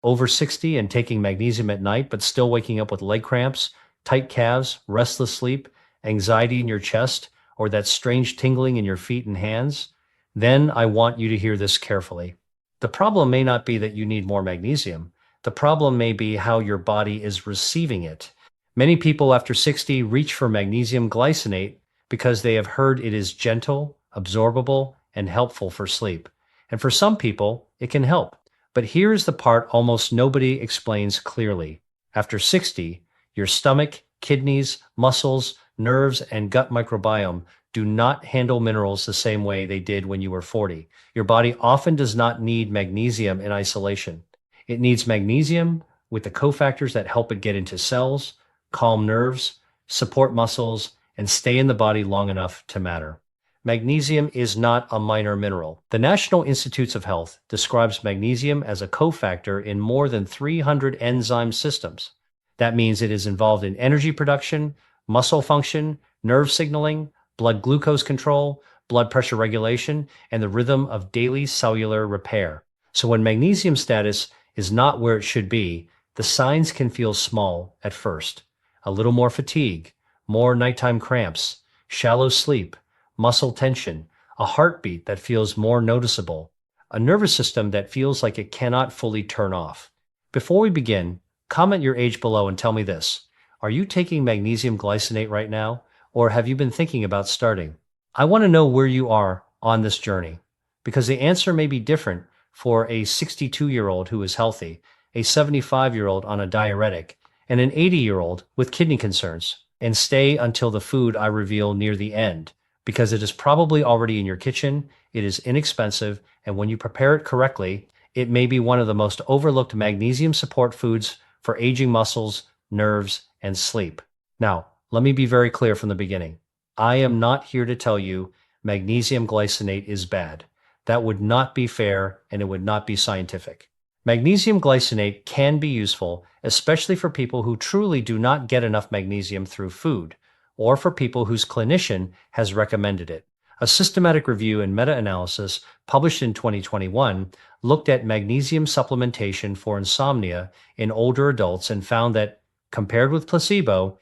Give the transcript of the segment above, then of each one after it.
Over 60 and taking magnesium at night, but still waking up with leg cramps, tight calves, restless sleep, anxiety in your chest, or that strange tingling in your feet and hands, then I want you to hear this carefully. The problem may not be that you need more magnesium. The problem may be how your body is receiving it. Many people after 60 reach for magnesium glycinate because they have heard it is gentle, absorbable, and helpful for sleep. And for some people, it can help. But here's the part almost nobody explains clearly. After 60, your stomach, kidneys, muscles, nerves, and gut microbiome do not handle minerals the same way they did when you were 40. Your body often does not need magnesium in isolation. It needs magnesium with the cofactors that help it get into cells, calm nerves, support muscles, and stay in the body long enough to matter. Magnesium is not a minor mineral. The National Institutes of Health describes magnesium as a cofactor in more than 300 enzyme systems. That means it is involved in energy production, muscle function, nerve signaling, blood glucose control, blood pressure regulation, and the rhythm of daily cellular repair. So when magnesium status is not where it should be, the signs can feel small at first. A little more fatigue, more nighttime cramps, shallow sleep, muscle tension, a heartbeat that feels more noticeable, a nervous system that feels like it cannot fully turn off. Before we begin, comment your age below and tell me this. Are you taking magnesium glycinate right now, or have you been thinking about starting? I want to know where you are on this journey, because the answer may be different for a 62-year-old who is healthy, a 75-year-old on a diuretic, and an 80-year-old with kidney concerns. And stay until the food I reveal near the end, because it is probably already in your kitchen, it is inexpensive, and when you prepare it correctly, it may be one of the most overlooked magnesium support foods for aging muscles, nerves, and sleep. Now, let me be very clear from the beginning. I am not here to tell you magnesium glycinate is bad. That would not be fair, and it would not be scientific. Magnesium glycinate can be useful, especially for people who truly do not get enough magnesium through food, or for people whose clinician has recommended it. A systematic review and meta-analysis published in 2021 looked at magnesium supplementation for insomnia in older adults and found that, compared with placebo,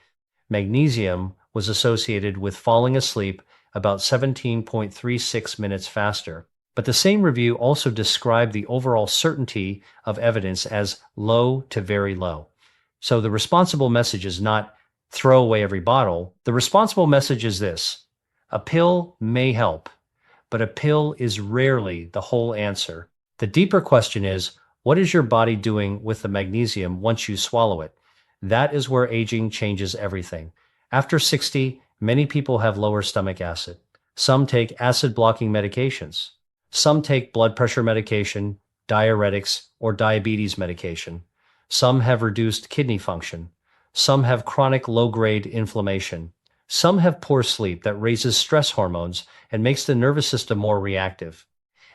magnesium was associated with falling asleep about 17.36 minutes faster. But the same review also described the overall certainty of evidence as low to very low. So the responsible message is not throw away every bottle. The responsible message is this: a pill may help, but a pill is rarely the whole answer. The deeper question is, what is your body doing with the magnesium once you swallow it? That is where aging changes everything. After 60, many people have lower stomach acid. Some take acid-blocking medications. Some take blood pressure medication, diuretics, or diabetes medication. Some have reduced kidney function. Some have chronic low-grade inflammation. Some have poor sleep that raises stress hormones and makes the nervous system more reactive.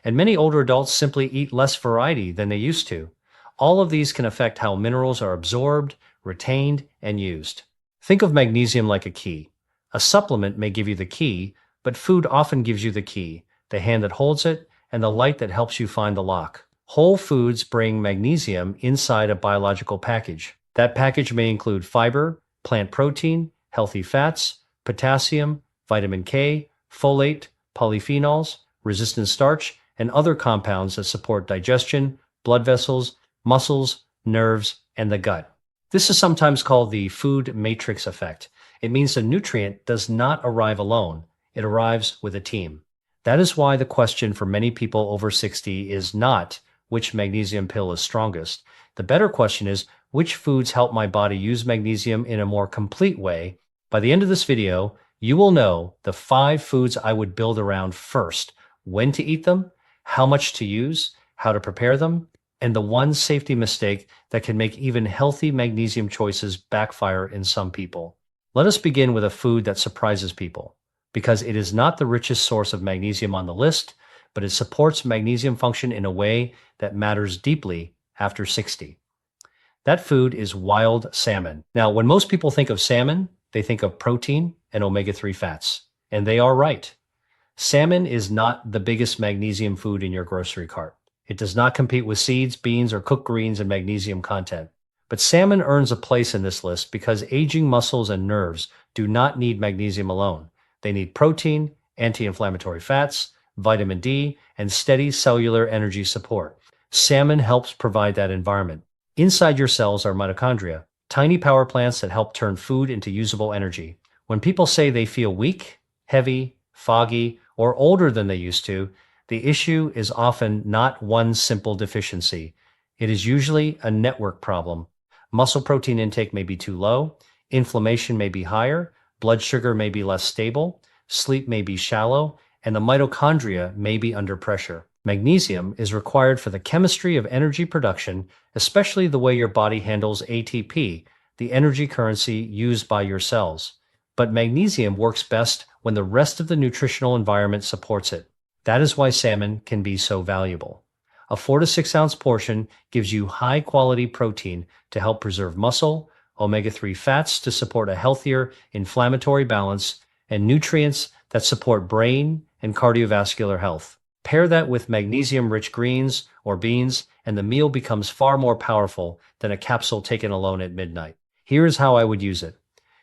And many older adults simply eat less variety than they used to. All of these can affect how minerals are absorbed, retained, and used. Think of magnesium like a key. A supplement may give you the key, but food often gives you the key, the hand that holds it, and the light that helps you find the lock. Whole foods bring magnesium inside a biological package. That package may include fiber, plant protein, healthy fats, potassium, vitamin K, folate, polyphenols, resistant starch, and other compounds that support digestion, blood vessels, muscles, nerves, and the gut. This is sometimes called the food matrix effect. It means the nutrient does not arrive alone. It arrives with a team. That is why the question for many people over 60 is not which magnesium pill is strongest. The better question is, which foods help my body use magnesium in a more complete way? By the end of this video, you will know the 5 foods I would build around first, when to eat them, how much to use, how to prepare them, and the one safety mistake that can make even healthy magnesium choices backfire in some people. Let us begin with a food that surprises people, because it is not the richest source of magnesium on the list, but it supports magnesium function in a way that matters deeply after 60. That food is wild salmon. Now, when most people think of salmon, they think of protein and omega-3 fats, and they are right. Salmon is not the biggest magnesium food in your grocery cart. It does not compete with seeds, beans, or cooked greens in magnesium content. But salmon earns a place in this list because aging muscles and nerves do not need magnesium alone. They need protein, anti-inflammatory fats, vitamin D, and steady cellular energy support. Salmon helps provide that environment. Inside your cells are mitochondria, tiny power plants that help turn food into usable energy. When people say they feel weak, heavy, foggy, or older than they used to, the issue is often not one simple deficiency. It is usually a network problem. Muscle protein intake may be too low, inflammation may be higher, blood sugar may be less stable, sleep may be shallow, and the mitochondria may be under pressure. Magnesium is required for the chemistry of energy production, especially the way your body handles ATP, the energy currency used by your cells. But magnesium works best when the rest of the nutritional environment supports it. That is why salmon can be so valuable. A 4 to 6 ounce portion gives you high quality protein to help preserve muscle, omega-3 fats to support a healthier inflammatory balance, and nutrients that support brain and cardiovascular health. Pair that with magnesium-rich greens or beans, and the meal becomes far more powerful than a capsule taken alone at midnight. Here is how I would use it.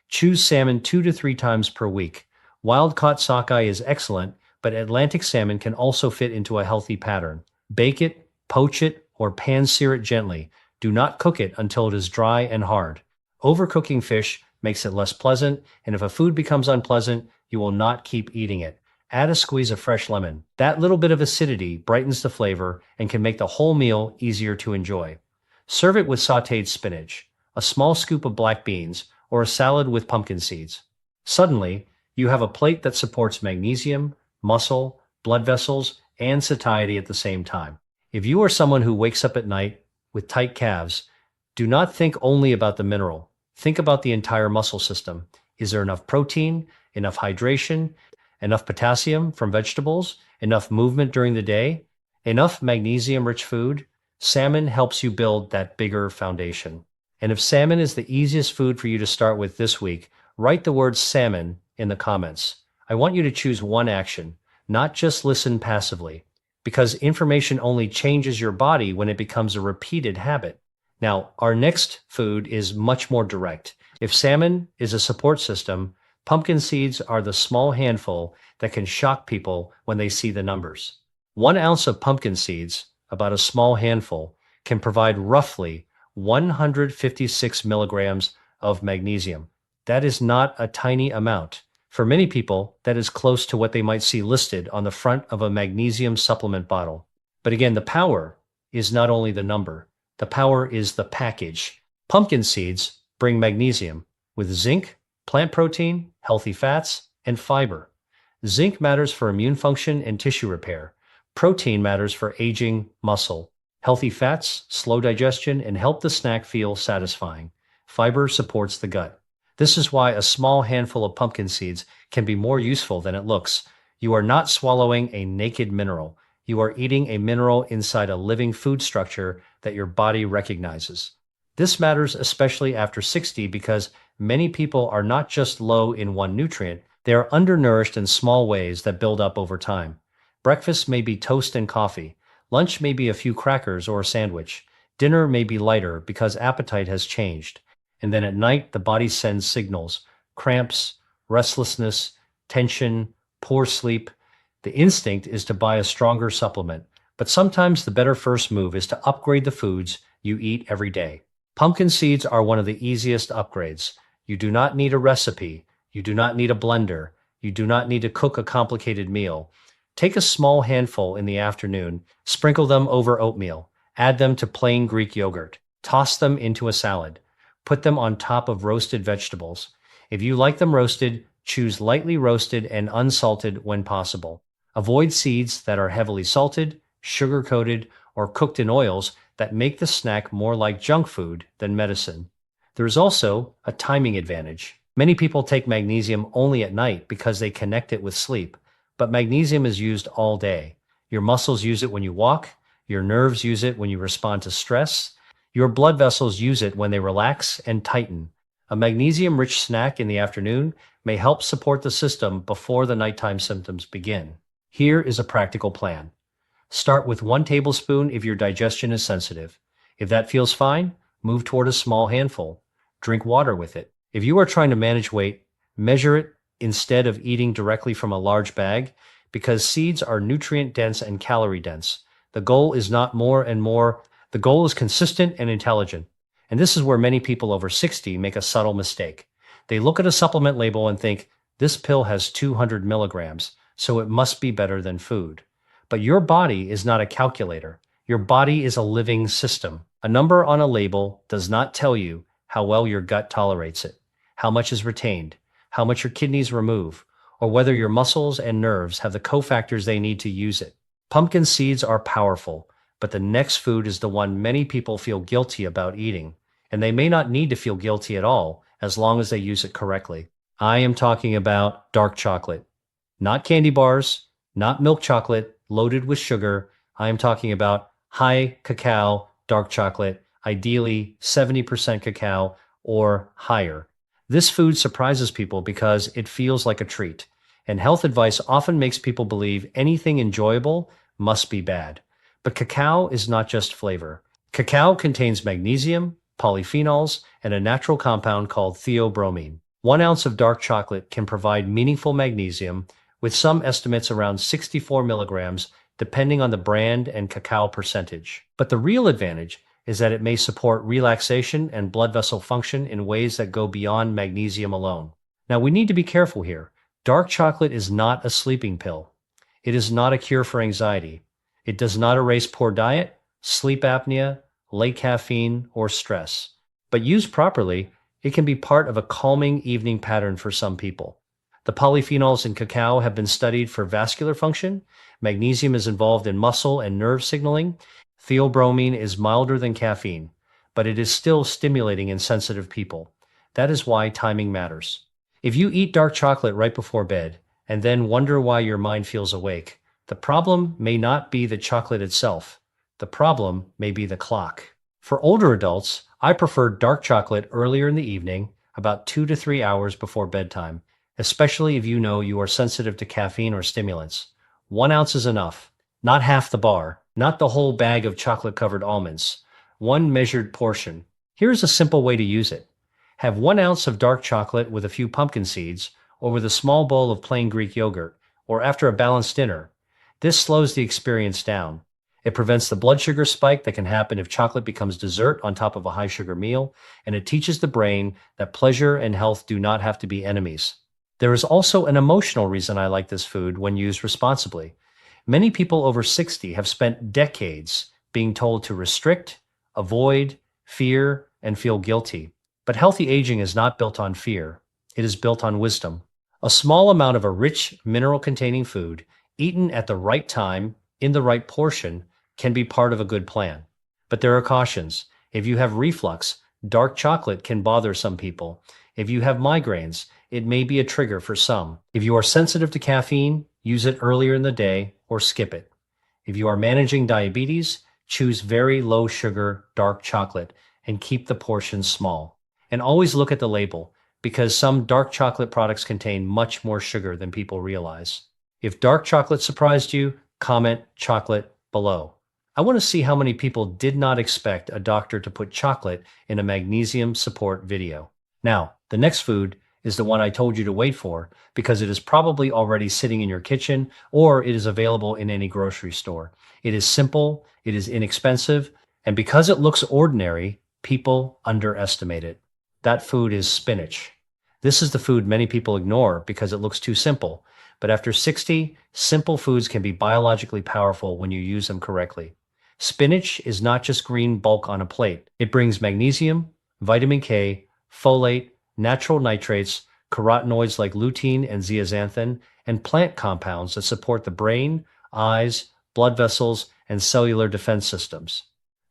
Choose salmon 2 to 3 times per week. Wild-caught sockeye is excellent, but Atlantic salmon can also fit into a healthy pattern. Bake it, poach it, or pan-sear it gently. Do not cook it until it is dry and hard. Overcooking fish makes it less pleasant, and if a food becomes unpleasant, you will not keep eating it. Add a squeeze of fresh lemon. That little bit of acidity brightens the flavor and can make the whole meal easier to enjoy. Serve it with sautéed spinach, a small scoop of black beans, or a salad with pumpkin seeds. Suddenly, you have a plate that supports magnesium, muscle, blood vessels, and satiety at the same time. If you are someone who wakes up at night with tight calves, do not think only about the mineral. Think about the entire muscle system. Is there enough protein, enough hydration, enough potassium from vegetables, enough movement during the day, enough magnesium-rich food? Salmon helps you build that bigger foundation. And if salmon is the easiest food for you to start with this week, write the word salmon in the comments. I want you to choose one action, not just listen passively, because information only changes your body when it becomes a repeated habit. Now, our next food is much more direct. If salmon is a support system, pumpkin seeds are the small handful that can shock people when they see the numbers. 1 ounce of pumpkin seeds, about a small handful, can provide roughly 156 milligrams of magnesium. That is not a tiny amount. For many people, that is close to what they might see listed on the front of a magnesium supplement bottle. But again, the power is not only the number. The power is the package. Pumpkin seeds bring magnesium with zinc, plant protein, healthy fats, and fiber. Zinc matters for immune function and tissue repair. Protein matters for aging muscle. Healthy fats slow digestion and help the snack feel satisfying. Fiber supports the gut. This is why a small handful of pumpkin seeds can be more useful than it looks. You are not swallowing a naked mineral. You are eating a mineral inside a living food structure that your body recognizes. This matters especially after 60 because many people are not just low in one nutrient, they are undernourished in small ways that build up over time. Breakfast may be toast and coffee. Lunch may be a few crackers or a sandwich. Dinner may be lighter because appetite has changed. And then at night, the body sends signals: cramps, restlessness, tension, poor sleep. The instinct is to buy a stronger supplement, but sometimes the better first move is to upgrade the foods you eat every day. Pumpkin seeds are one of the easiest upgrades. You do not need a recipe. You do not need a blender. You do not need to cook a complicated meal. Take a small handful in the afternoon, sprinkle them over oatmeal, add them to plain Greek yogurt, toss them into a salad, put them on top of roasted vegetables. If you like them roasted, choose lightly roasted and unsalted when possible. Avoid seeds that are heavily salted, sugar-coated, or cooked in oils that make the snack more like junk food than medicine. There is also a timing advantage. Many people take magnesium only at night because they connect it with sleep, but magnesium is used all day. Your muscles use it when you walk, your nerves use it when you respond to stress, your blood vessels use it when they relax and tighten. A magnesium-rich snack in the afternoon may help support the system before the nighttime symptoms begin. Here is a practical plan. Start with 1 tablespoon if your digestion is sensitive. If that feels fine, move toward a small handful. Drink water with it. If you are trying to manage weight, measure it instead of eating directly from a large bag because seeds are nutrient dense and calorie dense. The goal is not more and more. The goal is consistent and intelligent. And this is where many people over 60 make a subtle mistake. They look at a supplement label and think, this pill has 200 milligrams, so it must be better than food. But your body is not a calculator. Your body is a living system. A number on a label does not tell you how well your gut tolerates it, how much is retained, how much your kidneys remove, or whether your muscles and nerves have the cofactors they need to use it. Pumpkin seeds are powerful, but the next food is the one many people feel guilty about eating, and they may not need to feel guilty at all as long as they use it correctly. I am talking about dark chocolate, not candy bars, not milk chocolate loaded with sugar. I am talking about high cacao dark chocolate, ideally 70% cacao or higher. This food surprises people because it feels like a treat, and health advice often makes people believe anything enjoyable must be bad. But cacao is not just flavor. Cacao contains magnesium, polyphenols, and a natural compound called theobromine. 1 ounce of dark chocolate can provide meaningful magnesium, with some estimates around 64 milligrams, depending on the brand and cacao percentage. But the real advantage is that it may support relaxation and blood vessel function in ways that go beyond magnesium alone. Now, we need to be careful here. Dark chocolate is not a sleeping pill. It is not a cure for anxiety. It does not erase poor diet, sleep apnea, late caffeine, or stress. But used properly, it can be part of a calming evening pattern for some people. The polyphenols in cacao have been studied for vascular function. Magnesium is involved in muscle and nerve signaling. Theobromine is milder than caffeine, but it is still stimulating in sensitive people. That is why timing matters. If you eat dark chocolate right before bed and then wonder why your mind feels awake, the problem may not be the chocolate itself. The problem may be the clock. For older adults, I prefer dark chocolate earlier in the evening, about 2 to 3 hours before bedtime, especially if you know you are sensitive to caffeine or stimulants. 1 ounce is enough, not half the bar, not the whole bag of chocolate-covered almonds. One measured portion. Here's a simple way to use it. Have 1 ounce of dark chocolate with a few pumpkin seeds, or with a small bowl of plain Greek yogurt, or after a balanced dinner. This slows the experience down. It prevents the blood sugar spike that can happen if chocolate becomes dessert on top of a high-sugar meal, and it teaches the brain that pleasure and health do not have to be enemies. There is also an emotional reason I like this food when used responsibly. Many people over 60 have spent decades being told to restrict, avoid, fear, and feel guilty. But healthy aging is not built on fear. It is built on wisdom. A small amount of a rich, mineral-containing food, eaten at the right time, in the right portion, can be part of a good plan. But there are cautions. If you have reflux, dark chocolate can bother some people. If you have migraines, it may be a trigger for some. If you are sensitive to caffeine, use it earlier in the day or skip it. If you are managing diabetes, choose very low sugar dark chocolate and keep the portions small. And always look at the label, because some dark chocolate products contain much more sugar than people realize. If dark chocolate surprised you, comment chocolate below. I want to see how many people did not expect a doctor to put chocolate in a magnesium support video. Now, the next food is the one I told you to wait for, because it is probably already sitting in your kitchen or it is available in any grocery store. It is simple, it is inexpensive, and because it looks ordinary, people underestimate it. That food is spinach. This is the food many people ignore because it looks too simple. But after 60, simple foods can be biologically powerful when you use them correctly. Spinach is not just green bulk on a plate. It brings magnesium, vitamin K, folate, natural nitrates, carotenoids like lutein and zeaxanthin, and plant compounds that support the brain, eyes, blood vessels, and cellular defense systems.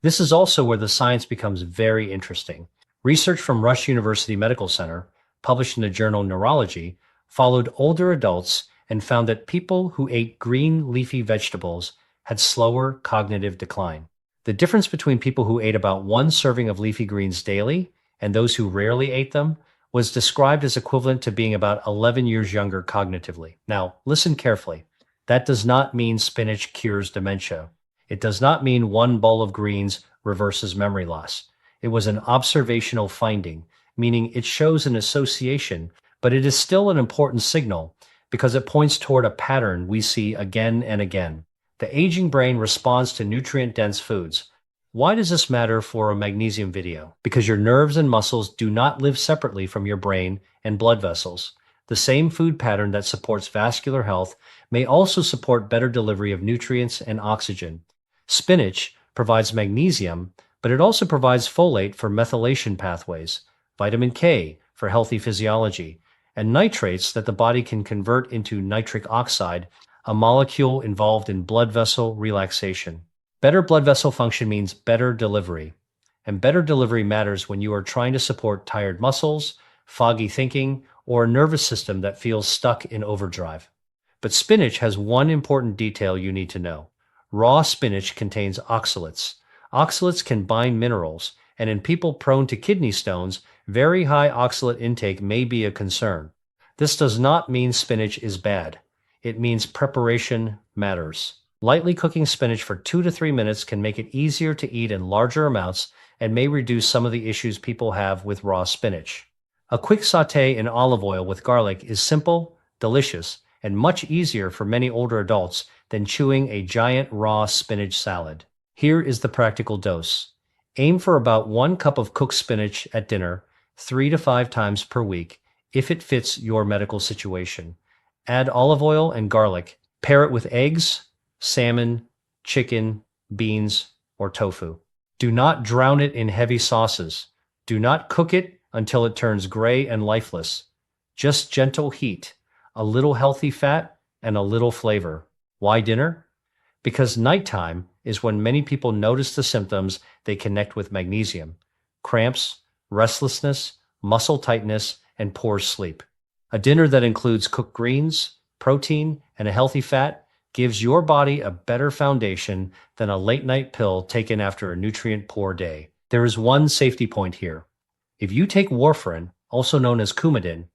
This is also where the science becomes very interesting. Research from Rush University Medical Center, published in the journal Neurology, followed older adults and found that people who ate green leafy vegetables had slower cognitive decline. The difference between people who ate about 1 serving of leafy greens daily and those who rarely ate them was described as equivalent to being about 11 years younger cognitively. Now, listen carefully. That does not mean spinach cures dementia. It does not mean one bowl of greens reverses memory loss. It was an observational finding, meaning it shows an association, but it is still an important signal because it points toward a pattern we see again and again. The aging brain responds to nutrient-dense foods. Why does this matter for a magnesium video? Because your nerves and muscles do not live separately from your brain and blood vessels. The same food pattern that supports vascular health may also support better delivery of nutrients and oxygen. Spinach provides magnesium, but it also provides folate for methylation pathways, vitamin K for healthy physiology, and nitrates that the body can convert into nitric oxide, a molecule involved in blood vessel relaxation. Better blood vessel function means better delivery, and better delivery matters when you are trying to support tired muscles, foggy thinking, or a nervous system that feels stuck in overdrive. But spinach has one important detail you need to know. Raw spinach contains oxalates. Oxalates can bind minerals, and in people prone to kidney stones, very high oxalate intake may be a concern. This does not mean spinach is bad. It means preparation matters. Lightly cooking spinach for 2 to 3 minutes can make it easier to eat in larger amounts and may reduce some of the issues people have with raw spinach. A quick sauté in olive oil with garlic is simple, delicious, and much easier for many older adults than chewing a giant raw spinach salad. Here is the practical dose. Aim for about 1 cup of cooked spinach at dinner, 3 to 5 times per week, if it fits your medical situation. Add olive oil and garlic. Pair it with eggs, salmon, chicken, beans, or tofu. Do not drown it in heavy sauces. Do not cook it until it turns gray and lifeless. Just gentle heat, a little healthy fat, and a little flavor. Why dinner? Because nighttime is when many people notice the symptoms they connect with magnesium: cramps, restlessness, muscle tightness, and poor sleep. A dinner that includes cooked greens, protein, and a healthy fat gives your body a better foundation than a late-night pill taken after a nutrient-poor day. There is one safety point here. If you take warfarin, also known as Coumadin,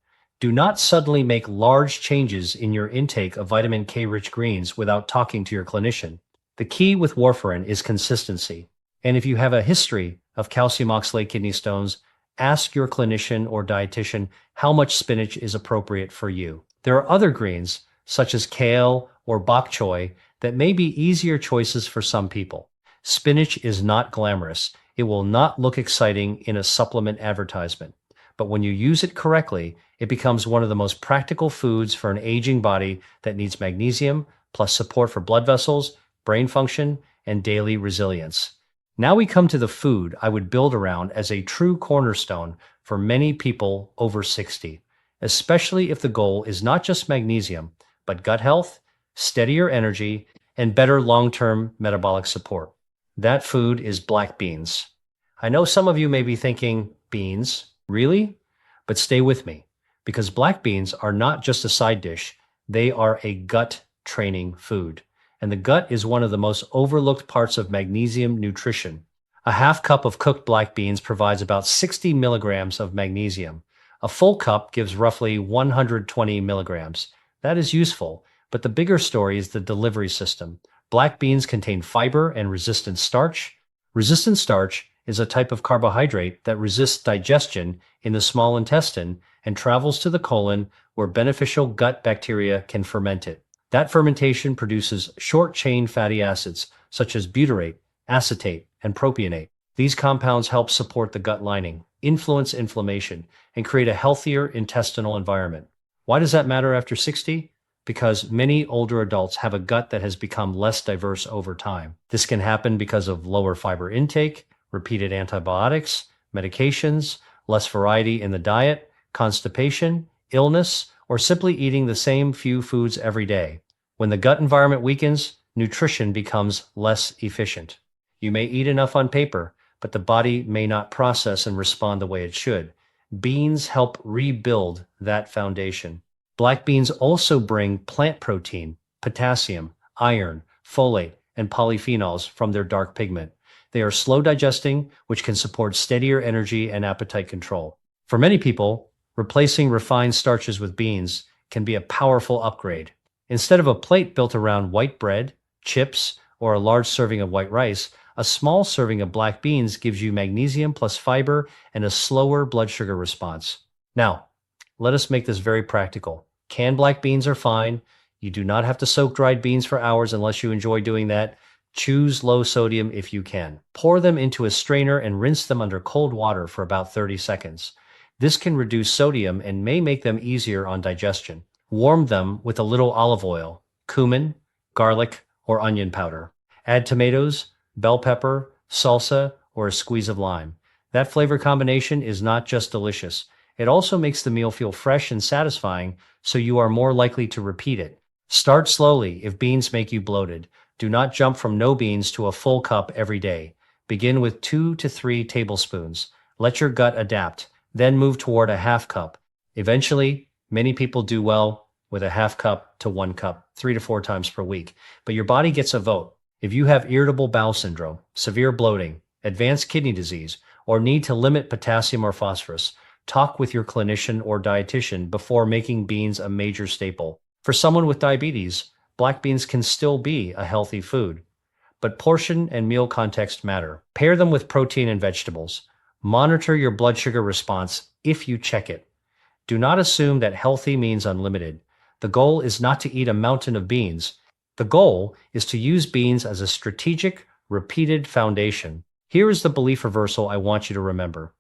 do not suddenly make large changes in your intake of vitamin K-rich greens without talking to your clinician. The key with warfarin is consistency. And if you have a history of calcium oxalate kidney stones, ask your clinician or dietitian how much spinach is appropriate for you. There are other greens, such as kale or bok choy, that may be easier choices for some people. Spinach is not glamorous. It will not look exciting in a supplement advertisement. But when you use it correctly, it becomes one of the most practical foods for an aging body that needs magnesium, plus support for blood vessels, brain function, and daily resilience. Now we come to the food I would build around as a true cornerstone for many people over 60, especially if the goal is not just magnesium, but gut health, steadier energy, and better long-term metabolic support. That food is black beans. I know some of you may be thinking, beans? Really? But stay with me, because black beans are not just a side dish, they are a gut training food. And the gut is one of the most overlooked parts of magnesium nutrition. A half cup of cooked black beans provides about 60 milligrams of magnesium. A full cup gives roughly 120 milligrams. That is useful, but the bigger story is the delivery system. Black beans contain fiber and resistant starch. Resistant starch is a type of carbohydrate that resists digestion in the small intestine and travels to the colon where beneficial gut bacteria can ferment it. That fermentation produces short-chain fatty acids such as butyrate, acetate, and propionate. These compounds help support the gut lining, influence inflammation, and create a healthier intestinal environment. Why does that matter after 60? Because many older adults have a gut that has become less diverse over time. This can happen because of lower fiber intake, repeated antibiotics, medications, less variety in the diet, constipation, illness, or simply eating the same few foods every day. When the gut environment weakens, nutrition becomes less efficient. You may eat enough on paper, but the body may not process and respond the way it should. Beans help rebuild that foundation. Black beans also bring plant protein, potassium, iron, folate, and polyphenols from their dark pigment. They are slow digesting, which can support steadier energy and appetite control. For many people, replacing refined starches with beans can be a powerful upgrade. Instead of a plate built around white bread, chips, or a large serving of white rice, a small serving of black beans gives you magnesium plus fiber and a slower blood sugar response. Now, let us make this very practical. Canned black beans are fine. You do not have to soak dried beans for hours unless you enjoy doing that. Choose low sodium if you can. Pour them into a strainer and rinse them under cold water for about 30 seconds. This can reduce sodium and may make them easier on digestion. Warm them with a little olive oil, cumin, garlic, or onion powder. Add tomatoes, bell pepper, salsa, or a squeeze of lime. That flavor combination is not just delicious. It also makes the meal feel fresh and satisfying, so you are more likely to repeat it. Start slowly if beans make you bloated. Do not jump from no beans to a full cup every day. Begin with 2 to 3 tablespoons. Let your gut adapt, then move toward a half cup. Eventually, many people do well with a half cup to 1 cup, 3 to 4 times per week. But your body gets a vote. If you have irritable bowel syndrome, severe bloating, advanced kidney disease, or need to limit potassium or phosphorus, talk with your clinician or dietitian before making beans a major staple. For someone with diabetes, black beans can still be a healthy food. But portion and meal context matter. Pair them with protein and vegetables. Monitor your blood sugar response if you check it. Do not assume that healthy means unlimited. The goal is not to eat a mountain of beans. The goal is to use beans as a strategic, repeated foundation. Here is the belief reversal I want you to remember.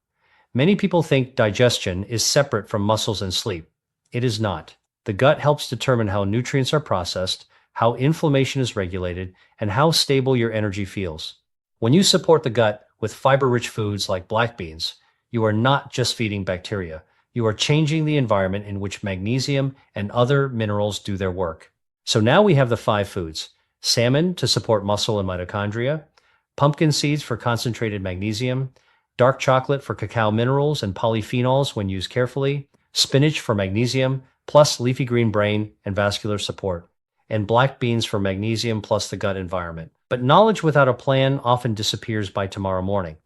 Many people think digestion is separate from muscles and sleep. It is not. The gut helps determine how nutrients are processed, how inflammation is regulated, and how stable your energy feels. When you support the gut with fiber-rich foods like black beans, you are not just feeding bacteria. You are changing the environment in which magnesium and other minerals do their work. So now we have the 5 foods: salmon to support muscle and mitochondria, pumpkin seeds for concentrated magnesium, dark chocolate for cacao minerals and polyphenols when used carefully, spinach for magnesium, plus leafy green brain and vascular support, and black beans for magnesium plus the gut environment. But knowledge without a plan often disappears by tomorrow morning.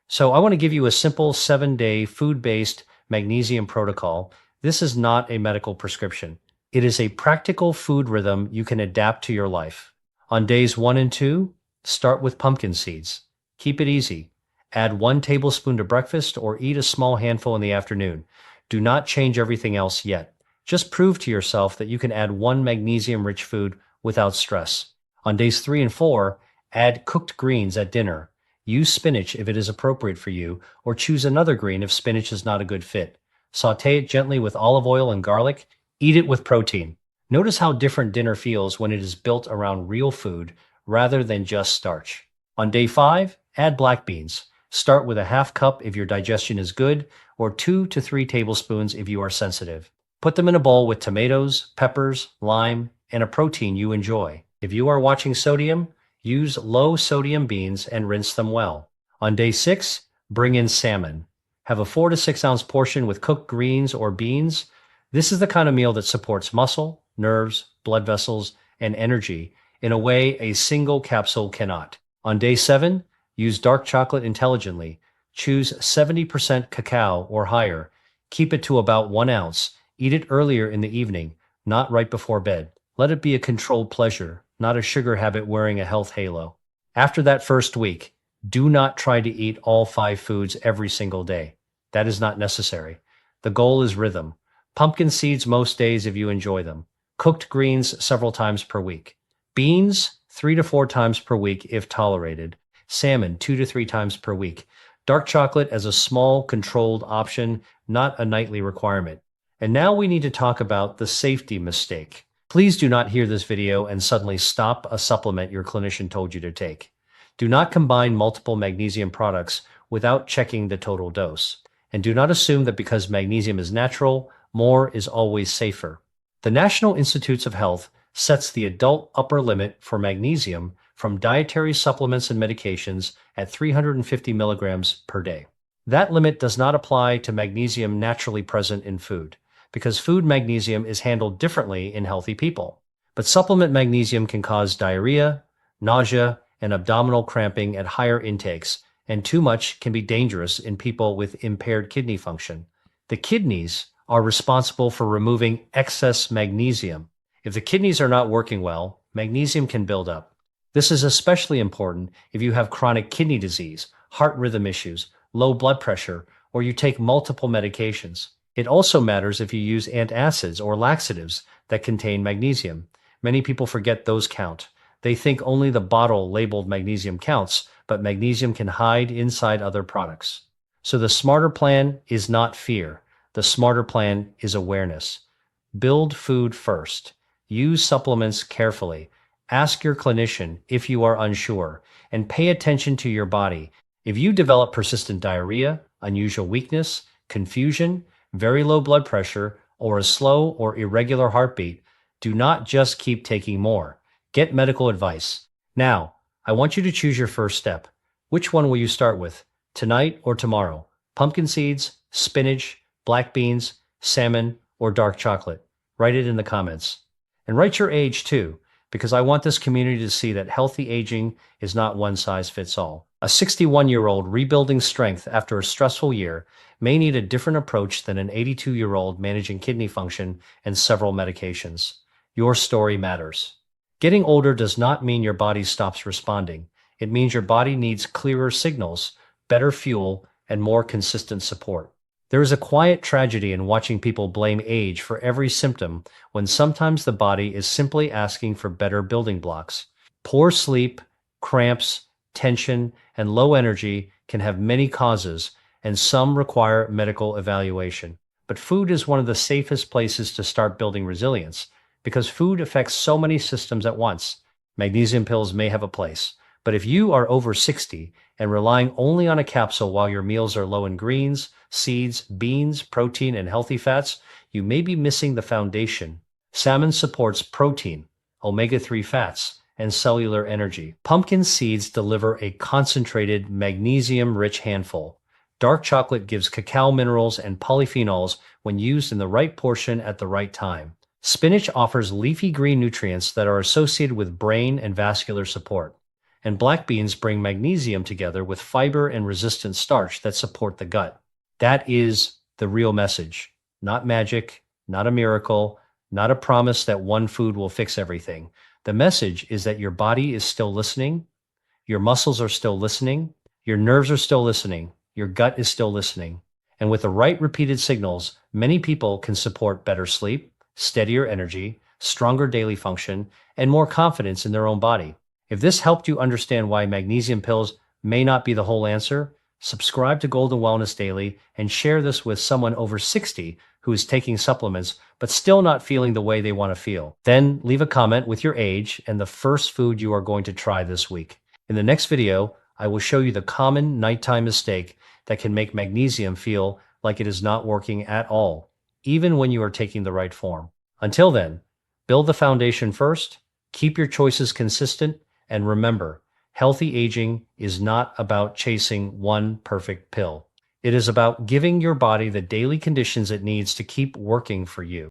So I want to give you a simple 7-day food-based magnesium protocol. This is not a medical prescription. It is a practical food rhythm you can adapt to your life. On days 1 and 2, start with pumpkin seeds. Keep it easy. Add 1 tablespoon to breakfast or eat a small handful in the afternoon. Do not change everything else yet. Just prove to yourself that you can add 1 magnesium-rich food without stress. On days 3 and 4, add cooked greens at dinner. Use spinach if it is appropriate for you, or choose another green if spinach is not a good fit. Sauté it gently with olive oil and garlic. Eat it with protein. Notice how different dinner feels when it is built around real food rather than just starch. On day 5, add black beans. Start with a half cup if your digestion is good, or 2 to 3 tablespoons if you are sensitive. Put them in a bowl with tomatoes, peppers, lime, and a protein you enjoy. If you are watching sodium, use low sodium beans and rinse them well. On day 6, bring in salmon. Have a 4 to 6 ounce portion with cooked greens or beans. This is the kind of meal that supports muscle, nerves, blood vessels, and energy in a way a single capsule cannot. On day 7, use dark chocolate intelligently. Choose 70% cacao or higher. Keep it to about 1 ounce. Eat it earlier in the evening, not right before bed. Let it be a controlled pleasure, not a sugar habit wearing a health halo. After that first week, do not try to eat all 5 foods every single day. That is not necessary. The goal is rhythm. Pumpkin seeds most days if you enjoy them. Cooked greens several times per week. Beans 3 to 4 times per week if tolerated. Salmon 2 to 3 times per week. Dark chocolate as a small, controlled option, not a nightly requirement. And now we need to talk about the safety mistake. Please do not hear this video and suddenly stop a supplement your clinician told you to take. Do not combine multiple magnesium products without checking the total dose. And do not assume that because magnesium is natural, more is always safer. The National Institutes of Health sets the adult upper limit for magnesium from dietary supplements and medications at 350 milligrams per day. That limit does not apply to magnesium naturally present in food, because food magnesium is handled differently in healthy people. But supplement magnesium can cause diarrhea, nausea, and abdominal cramping at higher intakes, and too much can be dangerous in people with impaired kidney function. The kidneys are responsible for removing excess magnesium. If the kidneys are not working well, magnesium can build up. This is especially important if you have chronic kidney disease, heart rhythm issues, low blood pressure, or you take multiple medications. It also matters if you use antacids or laxatives that contain magnesium. Many people forget those count. They think only the bottle labeled magnesium counts, but magnesium can hide inside other products. So the smarter plan is not fear. The smarter plan is awareness. Build food first. Use supplements carefully. Ask your clinician if you are unsure, and pay attention to your body. If you develop persistent diarrhea, unusual weakness, confusion, very low blood pressure, or a slow or irregular heartbeat, do not just keep taking more. Get medical advice. Now, I want you to choose your first step. Which one will you start with? Tonight or tomorrow? Pumpkin seeds, spinach, black beans, salmon, or dark chocolate? Write it in the comments. And write your age too, because I want this community to see that healthy aging is not one size fits all. A 61-year-old rebuilding strength after a stressful year may need a different approach than an 82-year-old managing kidney function and several medications. Your story matters. Getting older does not mean your body stops responding. It means your body needs clearer signals, better fuel, and more consistent support. There is a quiet tragedy in watching people blame age for every symptom when sometimes the body is simply asking for better building blocks. Poor sleep, cramps, tension, and low energy can have many causes, and some require medical evaluation. But food is one of the safest places to start building resilience, because food affects so many systems at once. Magnesium pills may have a place, but if you are over 60 and relying only on a capsule while your meals are low in greens, seeds, beans, protein, and healthy fats, you may be missing the foundation. Salmon supports protein, omega-3 fats, and cellular energy. Pumpkin seeds deliver a concentrated, magnesium-rich handful. Dark chocolate gives cacao minerals and polyphenols when used in the right portion at the right time. Spinach offers leafy green nutrients that are associated with brain and vascular support. And black beans bring magnesium together with fiber and resistant starch that support the gut. That is the real message. Not magic, not a miracle, not a promise that one food will fix everything. The message is that your body is still listening, your muscles are still listening, your nerves are still listening, your gut is still listening. And with the right repeated signals, many people can support better sleep, steadier energy, stronger daily function, and more confidence in their own body. If this helped you understand why magnesium pills may not be the whole answer, subscribe to Golden Wellness Daily and share this with someone over 60 who is taking supplements but still not feeling the way they want to feel. Then leave a comment with your age and the first food you are going to try this week. In the next video, I will show you the common nighttime mistake that can make magnesium feel like it is not working at all, even when you are taking the right form. Until then, build the foundation first, keep your choices consistent, and remember, healthy aging is not about chasing one perfect pill. It is about giving your body the daily conditions it needs to keep working for you.